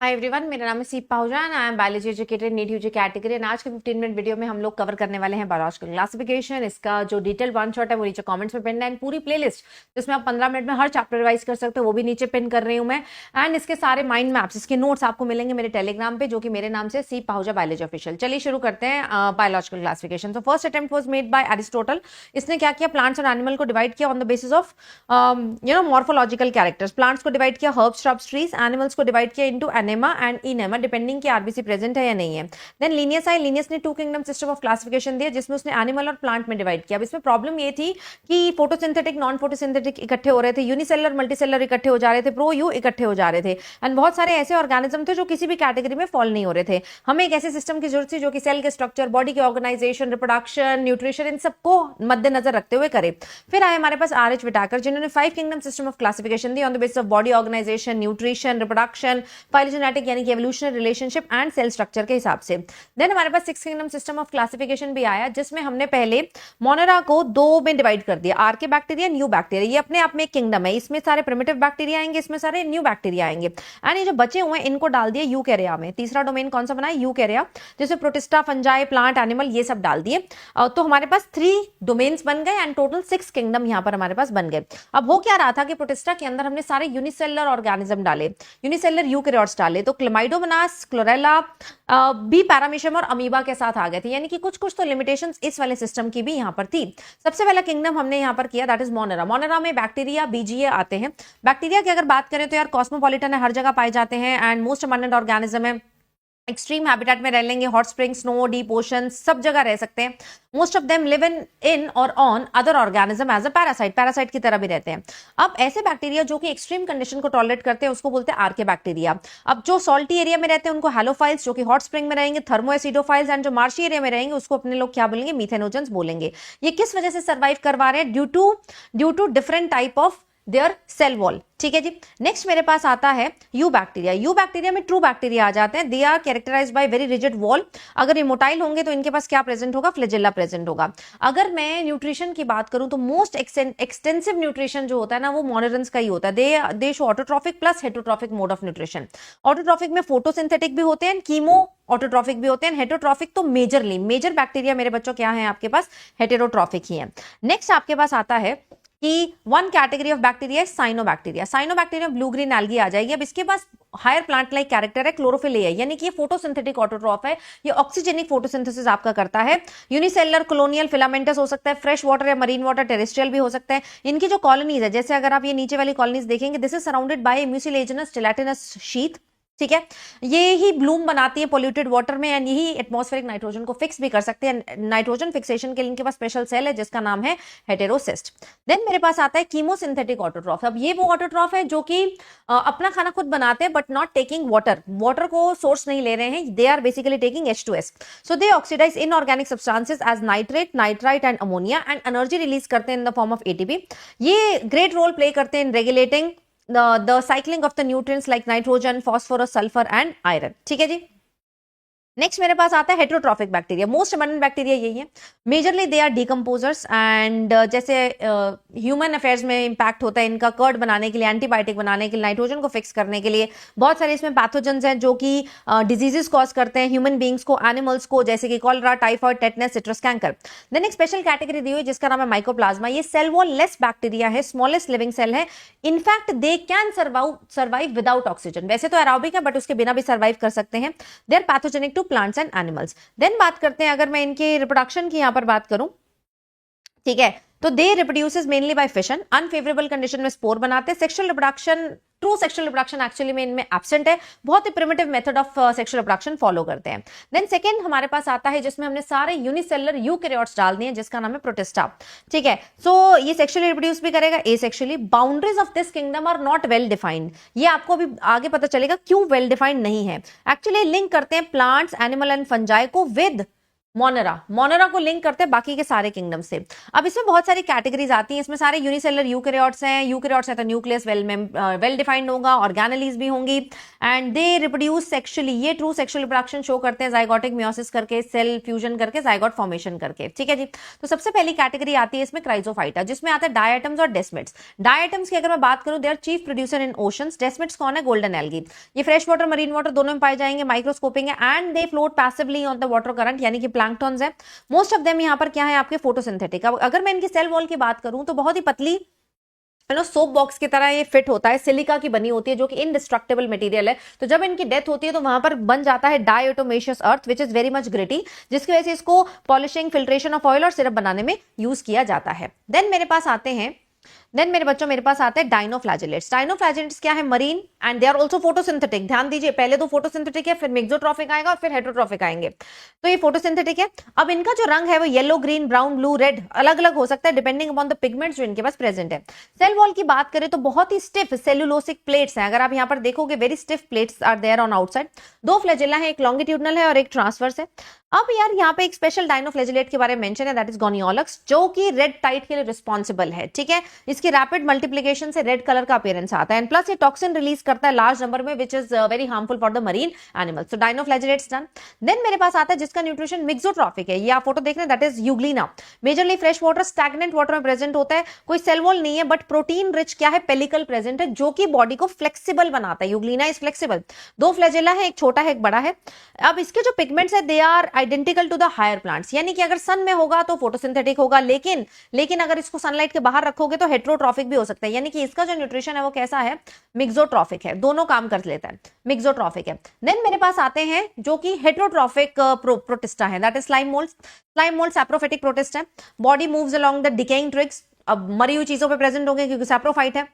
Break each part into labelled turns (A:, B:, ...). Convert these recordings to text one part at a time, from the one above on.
A: Hi everyone, मेरा नाम है Seep Pahuja and I am biology educated NEET UG category and आज के 15 मिनट वीडियो में हम लोग कवर करने वाले हैं बायोलॉजिकल क्लासिफिकेशन। इसका जो डिटेल वन शॉट है वो नीचे कमेंट्स में पिन है एंड पूरी प्लेलिस्ट जिसमें आप 15 मिनट में हर चैप्टर रिवाइज कर सकते हो वो भी नीचे पिन कर रही हूँ मैं। एंड इसके सारे माइंड मैप्स, इसके नोट्स आपको मिलेंगे मेरे टेलीग्राम पे जो कि मेरे नाम से सीप पाहुजा बायोलॉजी ऑफिशियल। चलिए शुरू करते हैं बायोलॉजिकल क्लासिफिकेशन। तो first attempt was made by Aristotle. इसने क्या किया, प्लांट्स और एनिमल को डिवाइड किया on the basis of morphological characters. Plants को डिवाइड किया हर्ब्स, श्रब्स, ट्रीज। एनिमल्स को डिवाइड किया into enaima and anaima, depending कि आरबीसी प्रेजेंट है या नहीं है। देन लीनियस आई, लीनियस ने two kingdom system of classification दिया जिसमें उसने एनिमल और प्लांट में डिवाइड किया। अब इसमें प्रॉब्लम ये थी कि फोटोसिंथेटिक, नॉन फोटोसिंथेटिक इकट्ठे हो रहे थे, यूनिसेलर मल्टीसेलर इकट्ठे हो जा रहे थे, प्रो यू इकट्ठे हो जा रहे थे। एंड बहुत सारे ऐसे ऑर्गेनिज्म थे जो किसी भी कैटेगरी में फॉल नहीं हो रहे थे। हमें एक ऐसे सिस्टम की जरूरत थी जो कि सेल के स्ट्रक्चर, बॉडी के ऑर्गेनाइजेशन, रिप्रोडक्शन, न्यूट्रिशन, इन सबको मद्देनजर रखते हुए करे। फिर आए हमारे पास आर एच विटाकर जिन्होंने 5 किंगडम सिस्टम ऑफ क्लासिफिकेशन दी on the basis of body organisation, nutrition, reproduction, phylogenetic यानी कि evolutionary relationship and cell structure के हिसाब से। देन हमारे पास 6 किंगडम सिस्टम ऑफ क्लासिफिकेशन भी आया जिसमें हमने पहले मोनेरा को दो में डिवाइड कर दिया, आर के बैक्टीरिया, न्यू बैक्टीरिया। ये अपने आप में एक किंगडम है, इसमें सारे प्रिमिटिव बैक्टीरिया आएंगे, इसमें सारे न्यू बैक्टीरिया आएंगे। एंड ये जो बचे हुए हैं इनको डाल दिया यूकैरिया में। तीसरा डोमेन कौन सा बनाया, यूकैरिया, जिसमें प्रोटिस्टा, फंजाई, प्लांट, एनिमल ये सब डाल दिए। तो हमारे पास 3 डोमेन्स बन गए एंड टोटल 6 किंगडम यहां पर हमारे पास बन गए। अब हो क्या रहा था कि प्रोटिस्टा के अंदर हमने सारे यूनिसेलर ऑर्गेनिज्म डाले, यूनिसेलर यूकैरियोट्स डाले, तो क्लेमाइडोमोनास, क्लोरेला भी पैरामीशियम और अमीबा के साथ आ गए थे। यानी कि कुछ कुछ तो लिमिटेशंस इस वाले सिस्टम की भी यहां पर थी। सबसे पहला किंगडम हमने यहां पर किया दैट इज मोनेरा। मोनेरा में बैक्टीरिया, बीजीए आते हैं। बैक्टीरिया की अगर बात करें तो यार कॉस्मोपॉलिटन है, हर जगह पाए जाते हैं एंड मोस्ट अबंडेंट ऑर्गेनिज्म है। एक्सट्रीम हैबिटेट में रह लेंगे, hot spring, snow, deep ocean, सब जगह रह सकते हैं। Most of them live in और on other organism as a parasite, parasite की तरह भी रहते हैं। अब ऐसे बैक्टीरिया जो कि एक्सट्रीम कंडीशन को टॉलरेट करते हैं उसको बोलते हैं आर्के बैक्टीरिया। अब जो सॉल्टी एरिया में रहते हैं उनको हेलोफाइल्स, जो कि हॉट स्प्रिंग में रहेंगे, थर्मोएसिडोफाइल्स, एंड जो मार्शी एरिया में रहेंगे उसको अपने लोग क्या बोलेंगे, मीथेनोजेंस बोलेंगे। ये किस वजह से सर्वाइव करवा रहे हैं, due to different type of their cell wall. ठीक है जी। नेक्स्ट मेरे पास आता है यू बैक्टीरिया। यू बैक्टीरिया में ट्रू बैक्टीरिया आ जाते हैं। They are characterised by very rigid wall. अगर ये मोटाइल होंगे तो इनके पास क्या प्रेजेंट होगा, फ्लैजेला प्रेजेंट होगा। अगर मैं न्यूट्रिशन की बात करूं तो मोस्ट एक्सटेंसिव न्यूट्रिशन जो होता है ना वो मोनेरन्स का ही होता है। दे show autotrophic plus heterotrophic mode of nutrition. Autotrophic में फोटोसिंथेटिक भी होते हैं, कीमो ऑटोट्रॉफिक भी होते हैं। हेटरोट्रॉफिक तो मेजर बैक्टीरिया मेरे बच्चों क्या है आपके पास, हेटेरोट्रॉफिक ही है। नेक्स्ट आपके पास आता है कि वन कैटेगरी ऑफ बैक्टीरिया है cyanobacteria. Cyanobacteria blue green algae आ जाएगी। अब इसके पास हायर प्लांट लाइक कैरेक्टर है, क्लोरोफिल है, यानी कि ये फोटोसिंथेटिक ऑटोट्रॉफ है, ये ऑक्सीजेनिक फोटोसिंथेसिस आपका करता है। यूनिसेलुलर, कॉलोनियल, फिलामेंटस हो सकता है, फ्रेश वाटर या मरीन वाटर, टेरेस्ट्रियल भी हो सकता है। इनकी जो कॉलोनीज है, जैसे अगर आप ये नीचे वाली कॉलोनीज देखेंगे, this is surrounded by mucilaginous gelatinous sheath. ठीक है, ये ही ब्लूम बनाती है पॉल्यूटेड वाटर में एंड यही एटमॉस्फेरिक नाइट्रोजन को फिक्स भी कर सकते हैं। नाइट्रोजन फिक्सेशन के लिए इनके पास स्पेशल सेल है जिसका नाम है हेटेरोसिस्ट। देन मेरे पास आता है कीमोसिंथेटिक ऑटोट्रॉफ। अब ये वो ऑटोट्रॉफ है जो कि अपना खाना खुद बनाते हैं but not taking water, water को सोर्स नहीं ले रहे हैं। They are basically taking H2S। So they oxidise inorganic substances as nitrate, nitrite and ammonia and energy release करते हैं in the form of ATP। ये ग्रेट रोल प्ले करते हैं in regulating the cycling of the nutrients like nitrogen, phosphorus, sulfur and iron। ठीक है जी। Next मेरे पास आता है heterotrophic bacteria. Most abundant bacteria यही है। Majorly they are decomposers and जैसे ह्यूमन अफेयर्स में इंपैक्ट होता है इनका कर्ड बनाने के लिए, एंटीबायोटिक बनाने के लिए, नाइट्रोजन को फिक्स करने के लिए। बहुत सारे इसमें पैथोजेंस हैं जो कि डिजीजेस कॉज करते हैं ह्यूमन बींग्स को, एनिमल्स को, जैसे कि cholera, typhoid, tetanus, citrus canker. Then एक स्पेशल कैटेगरी दी हुई जिसका नाम है माइकोप्लाज्मा। ये सेल वॉल लेस बैक्टीरिया है, स्मॉलेस्ट लिविंग सेल है। In fact they can survive without oxygen. वैसे तो एरोबिक है बट उसके बिना भी सर्वाइव कर सकते हैं। They are pathogenic to plants and animals. Then बात करते हैं, अगर मैं इनके रिप्रोडक्शन की यहां पर बात करूं, ठीक है, तो they reproduces mainly by fission. Unfavourable condition में स्पोर बनाते हैं। Sexual reproduction, true sexual reproduction actually में इनमें एब्सेंट है। बहुत ही primitive method of sexual reproduction follow करते हैं। देन सेकंड हमारे पास आता है जिसमें हमने सारे यूनिसेलुलर यूकैरियोट्स डाल दिए जिसका नाम है प्रोटिस्टा। ठीक है, सो ये सेक्सुअली रिप्रोड्यूस भी करेगा, asexually. Boundaries of this kingdom are not well defined. ये आपको अभी आगे पता चलेगा क्यों वेल डिफाइंड नहीं है। एक्चुअली लिंक करते हैं प्लांट्स, एनिमल एंड फंजाई को विद मोनेरा को लिंक करते हैं बाकी के सारे किंगडम से। अब इसमें बहुत सारी कैटेगरीज आती हैं, इसमें सारे यूनिसेलर यूकैरियोट्स हैं तो न्यूक्लियस वेल डिफाइंड होगा, ऑर्गेनेलीज भी होंगी एंड दे रिप्रोड्यूस सेक्सुअली, ये ट्रू सेक्सुअल रिप्रोडक्शन शो करते हैं जाइगोटिक मियोसिस करके, सेल फ्यूजन करके, जाइगोट फॉर्मेशन करके, ठीक है जी। तो सबसे पहली कैटेगरी आती है इसमें क्राइजोफाइटा, जिसमें आता है डायटम्स और डेस्मिड्स। डायटम्स की अगर मैं बात करूं, they are chief producer in oceans. Desmids कौन है? Golden algae. ये फ्रेश वाटर मरीन वाटर दोनों में पाए जाएंगे, माइक्रोस्कोपिक है and they float passively on the water current, यानी कि प्लैंक्टन्स है। मोस्ट ऑफ देम यहाँ पर क्या है आपके फोटोसिंथेटिक। अब अगर मैं इनकी सेल वॉल की बात करूं तो बहुत ही पतली सोप बॉक्स की तरह ये फिट होता है, सिलिका की बनी होती है जो कि इनडिस्ट्रक्टेबल मटेरियल है। तो जब इनकी डेथ होती है तो वहां पर बन जाता है diatomaceous earth which is very much gritty, जिसकी वजह से इसको पॉलिशिंग, फिल्ट्रेशन ऑफ ऑयल और सिरप बनाने में यूज किया जाता है। देन मेरे पास आते हैं डाइनोफ्लैजिलेट्स। डाइनोफ्लैजिलेट्स क्या है? Marine and they are also photosynthetic. ध्यान दीजिए, पहले तो फोटोसिंथेटिक है, फिर मिक्सोट्रॉफिक आएगा और फिर हेटरोट्रॉफिक आएंगे। तो ये फोटोसिंथेटिक है। अब इनका जो रंग है वो yellow, green, brown, blue, red अलग अलग हो सकता है डिपेंडिंग अपॉन द पिगमेंट्स जो इनके पास प्रेजेंट है। सेल वॉल की बात करें तो बहुत ही स्टिफ सेल्यूलोसिक प्लेट्स हैं। अगर आप यहाँ पर देखोगे, very stiff plates are there on outside. दो फ्लैजेला है, एक लॉन्गिट्यूडनल है और एक ट्रांसवर्स है। अब यार यहाँ पे एक स्पेशल डाइनोफ्लैजिलेट के बारे में मेंशन है, दैट इज गोनियोलक्स, जो कि रेड टाइट के लिए रिस्पॉन्सिबल है, ठीक है। इसकी रैपिड मल्टीप्लिकेशन से रेड कलर का अपीयरेंस आता है एंड प्लस ये टॉक्सिन रिलीज करता है लार्ज नंबर में which is very harmful for the marine animals. So dinoflagellates done. Then मेरे पास आता है जिसका न्यूट्रिशन मिक्सोट्रॉफिक है, ये आप फोटो देख रहे हैं, that is Euglena. Majorly fresh water, stagnant water में प्रेजेंट होता है, कोई सेल वॉल नहीं है बट प्रोटीन रिच क्या है, पेलिकल प्रेजेंट है, जो कि बॉडी को फ्लेक्सिबल बनाता है। Euglena is flexible. दो फ्लैजेला है, एक छोटा है एक बड़ा है। अब इसके जो पिगमेंट्स है they are identical to the higher plants, यानी कि अगर सन में होगा तो फोटोसिंथेटिक होगा, लेकिन अगर इसको सनलाइट के बाहर रखोगे तो हेट्रोट्रॉफिक भी हो सकता है, यानी कि इसका जो न्यूट्रिशन है वो कैसा है, मिक्सोट्रॉफिक है, दोनों काम कर लेता है, मिक्सोट्रॉफिक है। देन मेरे पास आते हैं जो कि हेट्रोट्रॉफिक प्रोटिस्टा है, that is slime moulds. Slime mould saprophytic protist है। Body moves along the decaying twigs, अब मरी हुई चीजों पे प्रेजेंट होंगे क्योंकि सैप्रोफाइट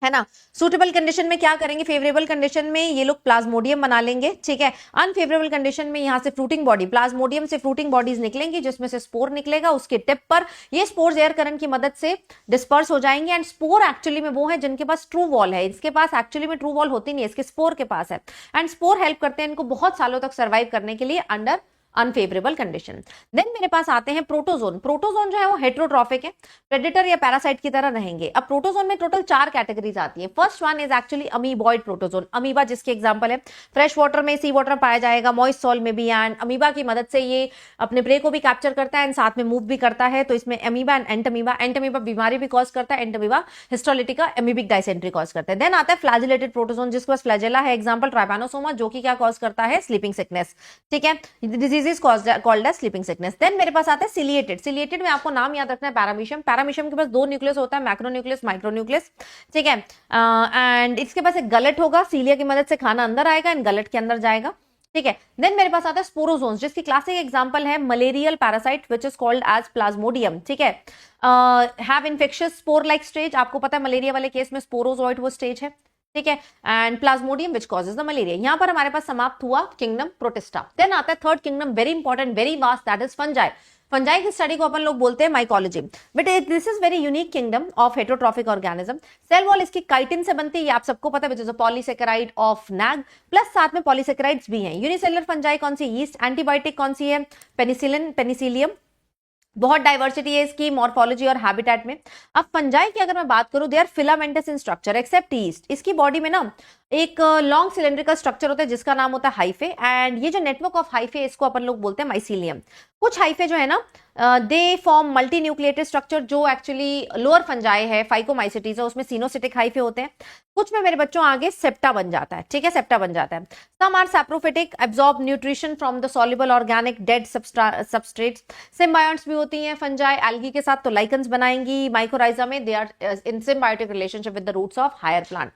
A: है ना। सूटेबल कंडीशन में क्या करेंगे, फेवरेबल कंडीशन में ये लोग प्लाज्मोडियम बना लेंगे, ठीक है। अनफेवरेबल कंडीशन में यहां से फ्रूटिंग बॉडी, प्लाज्मोडियम से फ्रूटिंग बॉडीज निकलेंगी जिसमें से स्पोर निकलेगा, उसके टिप पर ये स्पोर्स एयर करंट की मदद से डिस्पर्स हो जाएंगे एंड स्पोर एक्चुअली में वो है जिनके पास ट्रू वॉल है। इसके पास एक्चुअली में ट्रू वॉल होती नहीं है, इसके स्पोर के पास है एंड स्पोर हेल्प करते हैं इनको बहुत सालों तक सर्वाइव करने के लिए अंडर अनफेवरेबल कंडीशन। देन मेरे पास आते हैं प्रोटोजोन। प्रोटोजोन जो है वो हेट्रोट्रॉफिक है, प्रेडेटर या पैरासाइट की तरह रहेंगे। अब प्रोटोजोन में टोटल 4 कैटेगरीज आती है। First one is actually amoeboid protozoan. Amoeba जिसके एग्जांपल है, फ्रेश वाटर में, सी वाटर में पाया जाएगा, मॉइस्ट सॉइल में भी, एंड अमीबा की मदद से ये अपने प्रे को भी कैप्चर करता है एंड साथ में मूव भी करता है। तो इसमें अमीबा एंड एंटमीबा, एंटमीबा बीमारी भी कॉज करता है, Entamoeba histolytica amoebic dysentery cause करता है। देन आता है फ्लैजिलेटेड प्रोटोजोन जिसके पास फ्लैजेला है, एग्जांपल ट्राइपैनोसोमा, जो कि क्या कॉज करता है, स्लीपिंग सिकनेस, ठीक है। Disease called sleeping sickness. Then मेरे पास आता है सिलिएटेड। सिलिएटेड में आपको नाम याद रखना है, पैरामीशियम। पैरामीशियम के पास 2 न्यूक्लियस होता है, मैक्रोन्यूक्लियस, माइक्रोन्यूक्लियस, ठीक है। एंड इसके पास एक गलट होगा, सीलिया की मदद से खाना अंदर आएगा एंड गलट के अंदर जाएगा, ठीक है। देन मेरे पास आता है स्पोरोजोन्स जिसकी क्लासिक एग्जांपल है malarial parasite which is called as plasmodium, ठीक है। Have infectious spore like stage, आपको पता है मलेरिया वाले केस में स्पोरोजोइड वो स्टेज है, ठीक है। And Plasmodium which causes the malaria. यहां पर हमारे पास समाप्त हुआ किंगडम प्रोटिस्टा। देन आता है third kingdom, very important, very vast, that is fungi. Fungi की स्टडी को अपन लोग बोलते हैं mycology, but this is very unique kingdom of heterotrophic organism. Cell wall इसकी काइटिन से बनती है, ये आप सबको पता है, which is a polysaccharide of NAG, plus साथ में पॉलीसेकेराइड्स भी हैं। यूनिसेलुलर फंजाई कौन सी, यीस्ट। एंटीबायोटिक कौन सी है, पेनिसिलिन, पेनिसिलियम। बहुत डाइवर्सिटी है इसकी मॉर्फोलॉजी और हैबिटेट में। अब फंजाई की अगर मैं बात करूं, they are filamentous in structure except yeast. इसकी बॉडी में ना एक लॉन्ग सिलेंड्रिकल स्ट्रक्चर होता है जिसका नाम होता है हाइफे, एंड ये जो नेटवर्क ऑफ हाइफे इसको अपन लोग बोलते हैं माइसीलियम। कुछ हाइफे जो है ना they form multi nucleated structure, जो एक्चुअली लोअर फंजाई है, फाइकोमाइसिटीज है, उसमें सिनोसिटिक हाइफे होते हैं। कुछ में मेरे बच्चों आगे सेप्टा बन जाता है, ठीक है, सेप्टा बन जाता है। Some are saprophytic, absorb nutrition from the soluble organic dead substrates. Symbiotes भी होती हैं फंजाई एल्गी के साथ, तो लाइकन्स बनाएंगी। माइकोराइजा में they are in symbiotic relationship with the roots of higher plant.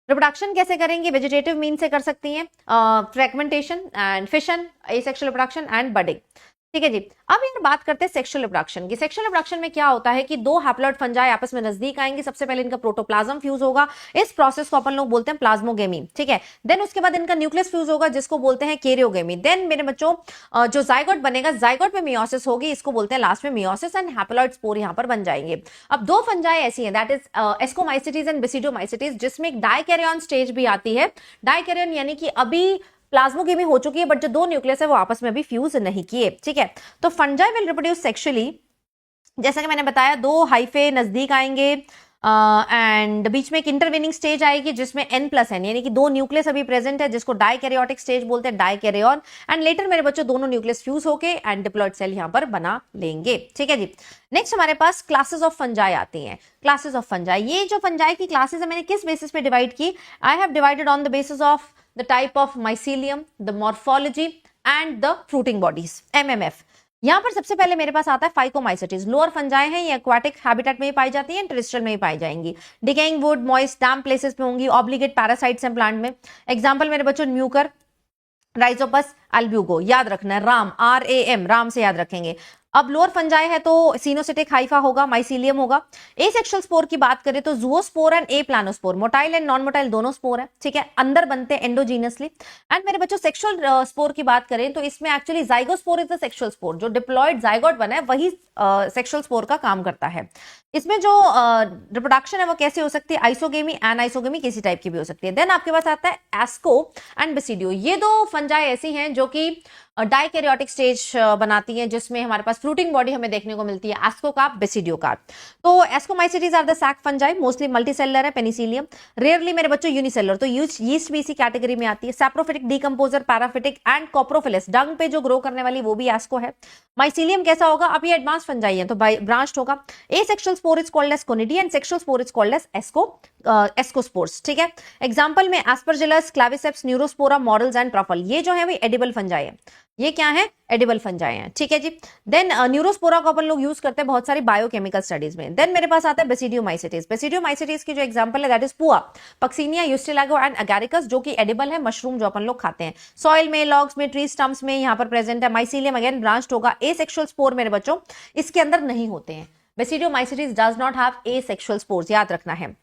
A: Reproduction कैसे करेंगे, वेजिटेटिव मीन से कर सकती हैं, fragmentation and fission, asexual reproduction and budding, ठीक है जी। अब यार बात करते हैं सेक्सुअल रिप्रोडक्शन की। सेक्सुअल रिप्रोडक्शन में क्या होता है कि 2 हैप्लॉइड फंजाई आपस में नजदीक आएंगे। सबसे पहले इनका प्रोटोप्लाज्म फ्यूज होगा, इस प्रोसेस को अपन लोग बोलते हैं प्लाज्मोगेमी, ठीक है। देन उसके बाद इनका न्यूक्लियस फ्यूज होगा जिसको बोलते हैं कैरियोगेमी। देन मेरे बच्चों जो जाइगोट बनेगा, जाइगोट में मियोसिस होगी, इसको बोलते हैं लास्ट में मियोसिस, एंड हैप्लॉइड स्पोर यहां पर बन जाएंगे। अब 2 फंजाई ऐसी हैं, that is ascomycetes and basidiomycetes, जिसमें एक डाइकैरियन स्टेज भी आती है। डाइकैरियन यानी कि अभी प्लाज्मोगेमी हो चुकी है, बट जो 2 न्यूक्लियस है वो आपस में अभी फ्यूज नहीं किए, ठीक है। तो फंजाई विल रिप्रोड्यूस सेक्सुअली, जैसा कि मैंने बताया 2 हाइफे नजदीक आएंगे एंड बीच में एक इंटरवेनिंग स्टेज आएगी जिसमें n+n यानी कि 2 न्यूक्लियस अभी प्रेजेंट है, जिसको डाइकैरियोटिक स्टेज बोलते हैं, डाइकैरियन। एंड लेटर मेरे बच्चों दोनों न्यूक्लियस फ्यूज होके एंड डिप्लॉयड सेल यहां पर बना लेंगे, ठीक है जी। नेक्स्ट हमारे पास क्लासेस ऑफ फंजाई आती हैं। क्लासेस ऑफ फंजाई, ये जो फंजाई की क्लासेस है मैंने किस बेसिस पे डिवाइड की? I have divided on the basis of the type of mycelium, the morphology and the fruiting bodies, MMF। यहां पर सबसे पहले मेरे पास आता है फाइकोमाइसेटीज। लोअर फंजाई हैं, ये एक्वाटिक हैबिटेट में ही पाई जाती हैं, टेरेस्ट्रियल में ही पाई जाएंगी। Decaying would, moist, damp places पे होंगी। ऑब्लिगेट पैरासाइट्स हैं प्लांट में। एग्जांपल मेरे बच्चों म्यूकर, राइजोपस, अल्ब्यूगो, याद रखना है, राम, RAM, राम से याद रखेंगे। अब लोअर फंजाई है तो सिनोसिटिक हाइफा होगा, माइसीलियम होगा। एसेक्सुअल स्पोर की बात करें तो zoospore and planospore, motile and non motile दोनों स्पोर है, ठीक है, अंदर बनते हैं एंडोजीनसली। एंड मेरे बच्चों सेक्सुअल स्पोर की बात करें तो इसमें actually zygospore is the sexual spore, जो डिप्लॉयड जाइगोट बना है वही सेक्सुअल स्पोर का काम करता है। इसमें जो रिप्रोडक्शन है वो कैसे हो सकती है? आइसोगेमी, एनाइसोगेमी, किसी टाइप की भी हो सकती है। देन आपके पास आता है एस्को एंड बेसिडियो। ये 2 फंजाई ऐसी हैं जो कि डाइकैरियोटिक स्टेज बनाती हैं, जिसमें हमारे पास फ्रूटिंग बॉडी हमें देखने को मिलती है, एस्कोकार्प, बेसिडियोकार्प। तो ascomycetes are the sac fungi, mostly multicellular है, पेनिसिलियम, रेयरली मेरे बच्चों यूनिसेलुलर, तो यीस्ट भी इसी कैटेगरी में आती है। सैप्रोफिटिक, डीकंपोजर, पैराफिटिक एंड कॉप्रोफिलस, डंग पे जो ग्रो करने वाली वो भी एस्को है। माइसीलियम कैसा होगा? अब ये एडवांस फंजाई है तो ब्रांच्ड होगा। Asexual spore is called as conidia and sexual spore is called as ascospores, ठीक है। एग्जांपल में aspergillus, claviceps, neurospora, morels and truffle, ये जो है वो एडिबल फंजाई है। ये क्या है? एडिबल फंजाई हैं, ठीक है जी। देन न्यूरोस्पोरा को अपन लोग यूज करते हैं बहुत सारी बायोकेमिकल स्टडीज में। देन मेरे पास आता है बेसिडियोमाइसिटीज। बेसिडियोमाइसिटीज की जो एग्जांपल है दैट इज पुआ, पक्सिनिया, यूस्टिलागो एंड अगैरिकस, जो कि एडिबल है, मशरूम जो अपन लोग खाते हैं। सॉइल में, लॉग्स में, ट्री स्टम्प्स में यहाँ पर प्रेजेंट है। माइसीलियम अगेन ब्रांच्ड होगा। एसेक्सुअल स्पोर मेरे बच्चों इसके अंदर नहीं होते हैं। Basidiomycetes does not have asexual spores, याद रखना है।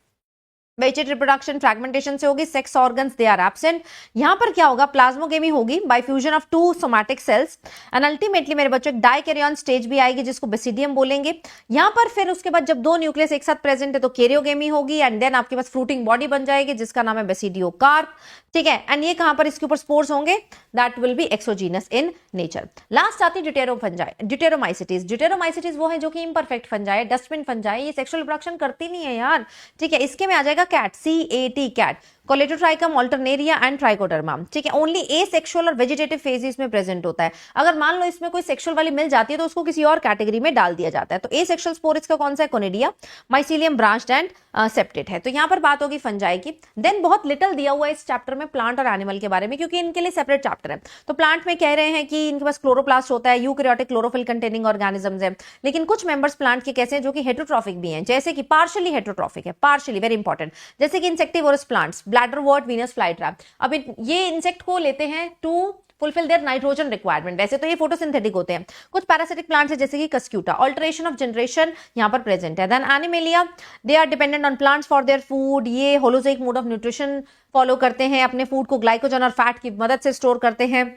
A: वेजिटेटिव रिप्रोडक्शन फ्रैगमेंटेशन से होगी। Sex organs they are absent. यहां पर क्या होगा? प्लाज्मोगेमी होगी by fusion of 2 somatic cells and ultimately मेरे बच्चों एक डाइकैरियन स्टेज भी आएगी जिसको बेसिडियम बोलेंगे। यहां पर फिर उसके बाद जब 2 न्यूक्लियस एक साथ प्रेजेंट है तो कैरियोगेमी होगी एंड देन आपके पास फ्रूटिंग बॉडी बन जाएगी जिसका नाम है बेसिडियोकार्प, ठीक है। एंड ये कहां पर इसके ऊपर स्पोर्स होंगे? That will be exogenous in nature. Last आती है ड्यूटेरोफंजाई, ड्यूटेरोमाइसिटीज। ड्यूटेरोमाइसिटीज वो है जो कि इम्परफेक्ट फंजाई, डस्टबिन फंजाई, ये सेक्सुअल रिप्रोडक्शन करती नहीं है यार, ठीक है। इसके में आ जाएगा cat, CAT, cat, Colletotrichum, Alternaria and trichoderma, ठीक है। ओनली एसेक्सुअल और वेजिटेटिव फेज इसमें प्रेजेंट होता है। अगर मान लो इसमें कोई सेक्सुअल वाली मिल जाती है तो उसको किसी और कैटेगरी में डाल दिया जाता है। तो एसेक्सुअल स्पोर इसका कौन सा है? Conidia, mycelium branched and septate है। तो यहां पर बात होगी फंजाई की। देन बहुत लिटिल दिया हुआ है इस चैप्टर में प्लांट और एनिमल के बारे में, क्योंकि इनके लिए सेपरेट चैप्टर है। तो प्लांट में कह रहे हैं कि इनके पास क्लोरोप्लास्ट होता है, यूकैरियोटिक क्लोरोफिल कंटेनिंग ऑर्गेनिजम्स है। लेकिन कुछ मेंबर्स प्लांट के कैसे हैं जो कि हेटेरोट्रॉफिक भी हैं, जैसे कि पार्शियली हेटेरोट्रॉफिक है, पार्शियली, वेरी इंपॉर्टेंट, जैसे कि insectivorous plants, bladderwort, Venus fly trap. अब ये इंसेक्ट को लेते हैं to fulfil their nitrogen requirement. वैसे तो ये फोटोसिंथेटिक होते हैं। कुछ पैरासिटिक प्लांट्स है जैसे कि कस्क्यूटा, ऑल्टरेशन ऑफ जनरेशन यहां पर प्रेजेंट है। Then Animalia, they are dependent on plants for their food. ये holozoic mode of nutrition follow करते हैं, अपने फूड को ग्लाइकोजन और फैट की मदद से स्टोर करते हैं,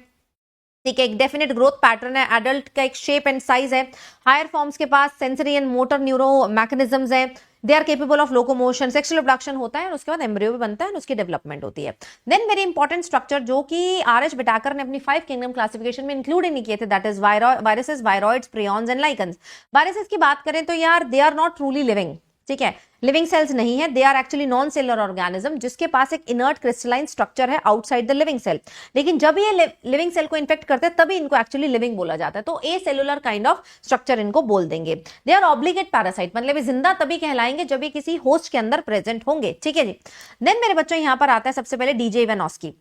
A: ठीक है। एक डेफिनेट ग्रोथ पैटर्न है, एडल्ट का एक शेप एंड साइज है। हायर फॉर्म्स के पास sensory and motor neuro mechanisms है। They are capable of locomotion, sexual reproduction होता है और उसके बाद एम्ब्रियो भी बनता है और उसकी डेवलपमेंट होती है। देन वेरी इंपॉर्टेंट स्ट्रक्चर जो कि आर.एच. बिटाकर ने अपनी 5 किंगडम क्लासिफिकेशन में इंक्लूड ही नहीं किए थे, that is viruses, viroids, prions and lichens. Viruses की बात करें तो यार they are not truly living, ठीक है, लिविंग सेल्स नहीं है, they are actually non cellular organism जिसके पास एक इनर्ट क्रिस्टलाइन स्ट्रक्चर है आउटसाइड द लिविंग सेल। लेकिन जब ये लिविंग सेल को इन्फेक्ट करते हैं तभी इनको एक्चुअली लिविंग बोला जाता है। तो ए सेलुलर काइंड ऑफ स्ट्रक्चर इनको बोल देंगे। दे आर ऑब्लिगेट पैरासाइट, मतलब ये जिंदा तभी कहलाएंगे जब ये किसी होस्ट के अंदर प्रेजेंट होंगे, ठीक है जी। देन मेरे बच्चों यहां पर आता है सबसे पहले डीजे इवानोस्की।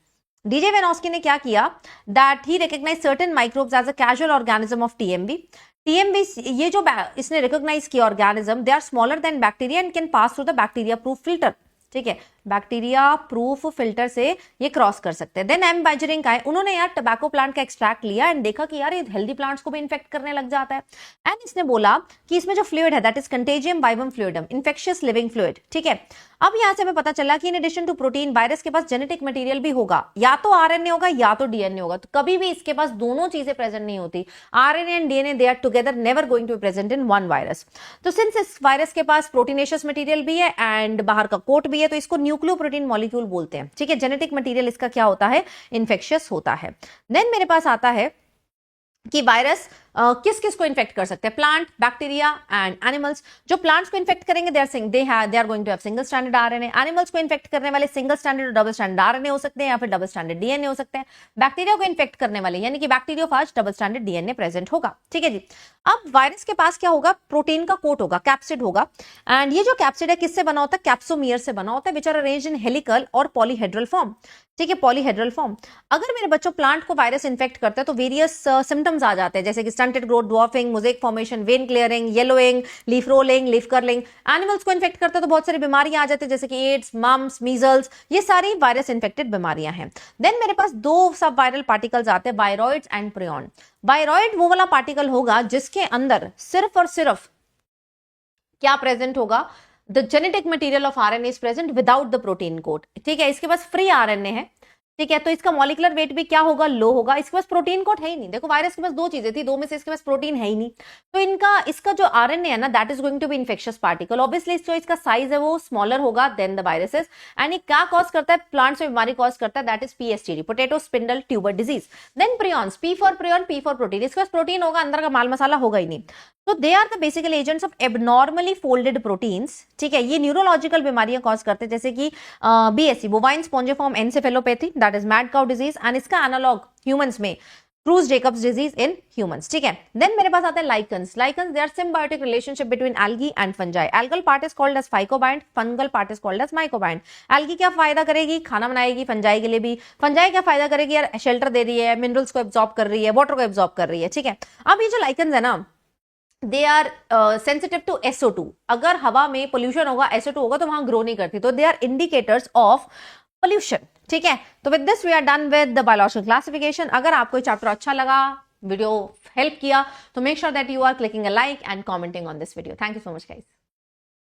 A: डीजे इवानोस्की ने क्या किया? That he recognise certain microbes as a casual organism of TMV. TMV ये जो इसने रिकॉग्नाइज किया organism, they are smaller than bacteria and can pass through the bacteria proof filter, ठीक है, bacteria proof filter से ये क्रॉस कर सकते हैं। देन एम बाइजरिंग का है, उन्होंने यार टबैको प्लांट का एक्सट्रैक्ट लिया एंड देखा कि यार ये हेल्दी प्लांट्स को भी इन्फेक्ट करने लग जाता है। एंड इसने बोला कि इसमें जो फ्लूइड है that is contagium vivum fluidum, infectious living fluid, ठीक है। अब यहां से हमें पता चला कि in addition to protein virus के पास जेनेटिक मटेरियल भी होगा, या तो आरएनए होगा या तो डीएनए होगा। तो कभी भी इसके पास दोनों चीजें प्रेजेंट नहीं होती, RNA and DNA they are together, never going to be present in one virus. तो सिंस इस वायरस के पास प्रोटीनेशियस मटेरियल भी है एंड बाहर का कोट भी है, तो इसको न्यूक्लियोप्रोटीन मॉलिक्यूल बोलते हैं, ठीक है। जेनेटिक मटेरियल इसका क्या होता है, इन्फेक्शियस होता है। देन मेरे पास आता है कि वायरस किस किस को इन्फेक्ट कर सकते हैं, प्लांट, बैक्टीरिया एंड एनिमल्स। जो प्लांट्स को इन्फेक्ट करेंगे they are going to have single stranded RNA. Animals को इन्फेक्ट करने वाले सिंगल स्ट्रैंडेड और डबल स्ट्रैंडेड आरएनए हो सकते हैं या फिर डबल स्ट्रैंडेड डीएनए हो सकते हैं। बैक्टीरिया को इन्फेक्ट करने वाले यानी कि bacteriophage double stranded DNA present होगा, ठीक है जी। अब वायरस के पास क्या होगा, प्रोटीन का कोट होगा, कैप्सिड होगा। एंड ये जो कैप्सिड है किससे बना होता है, कैप्सोमियर से बना होता है, which are arranged in helical और पॉलीहेड्रल फॉर्म, ठीक है, पॉलीहेड्रल फॉर्म। अगर मेरे बच्चों प्लांट को वायरस इन्फेक्ट करता है तो वेरियस सिम्टम्स आ जाते हैं, जैसे कि stunted growth, dwarfing, mosaic formation, when clearing, yellowing, leaf rolling, leaf curling. Animals को इन्फेक्ट करता है तो बहुत सारी बीमारियां आ जाती है, जैसे कि एड्स, मम्स, मीजल्स, ये सारी वायरस इन्फेक्टेड बीमारियां हैं। देन मेरे पास दो सब वायरल पार्टिकल्स आते हैं, वायरॉइड्स एंड प्रियॉन। वायरॉइड वो वाला पार्टिकल होगा जिसके अंदर सिर्फ और सिर्फ क्या प्रेजेंट होगा, the genetic material of RNA is present without the protein code, ठीक है। इसके पास फ्री आरएनए है, ठीक है, तो इसका मॉलिक्यूलर वेट भी क्या होगा, लो होगा। इसके पास प्रोटीन कोड है ही नहीं। देखो वायरस के पास दो चीजें थी, दो में से इसके पास प्रोटीन है ही नहीं, तो इसका जो आरएनए है ना, that is going to be infectious particle. Obviously जो इसका साइज है वो स्मॉलर होगा देन द वायरसेस। एंड ये क्या कॉज करता है, प्लांट्स में बीमारी कॉज करता है, that is PSTD, potato spindle tuber disease. Then prions, P for prion, P for protein. इसके पास प्रोटीन होगा, अंदर का माल मसाला होगा ही नहीं। तो they are the basical agents of abnormally folded proteins, ठीक है। ये न्यूरोलॉजिकल बीमारियां कॉज करते हैं, जैसे कि BSE, bovine spongiform encephalopathy, that is mad cow disease. And इसका एनालॉग ह्यूमंस में क्रूज जेकब्स डिजीज इन ह्यूमंस, ठीक है। देन मेरे पास आता है lichens. Lichens, they are symbiotic relationship between algae and fungi. Algal part is called as phycobiont, fungal part is called as mycobiont. Algae क्या फायदा करेगी, खाना बनाएगी, फंजाई के लिए भी। फंजाई क्या फायदा करेगी, यार शेल्टर दे रही है, मिनरल्स को एब्जॉर्ब कर रही है, वाटर को एब्जॉर्ब कर रही है, ठीक है। अब ये जो लाइकन्स है ना, they are sensitive to SO2। अगर हवा में पोल्यूशन होगा, SO2 होगा तो वहां ग्रो नहीं करती, तो they are indicators of pollution, ठीक है। तो with this we are done with the biological classification. अगर आपको चैप्टर अच्छा लगा, वीडियो हेल्प किया, तो make sure that you are clicking a like and commenting on this video. Thank you so much guys.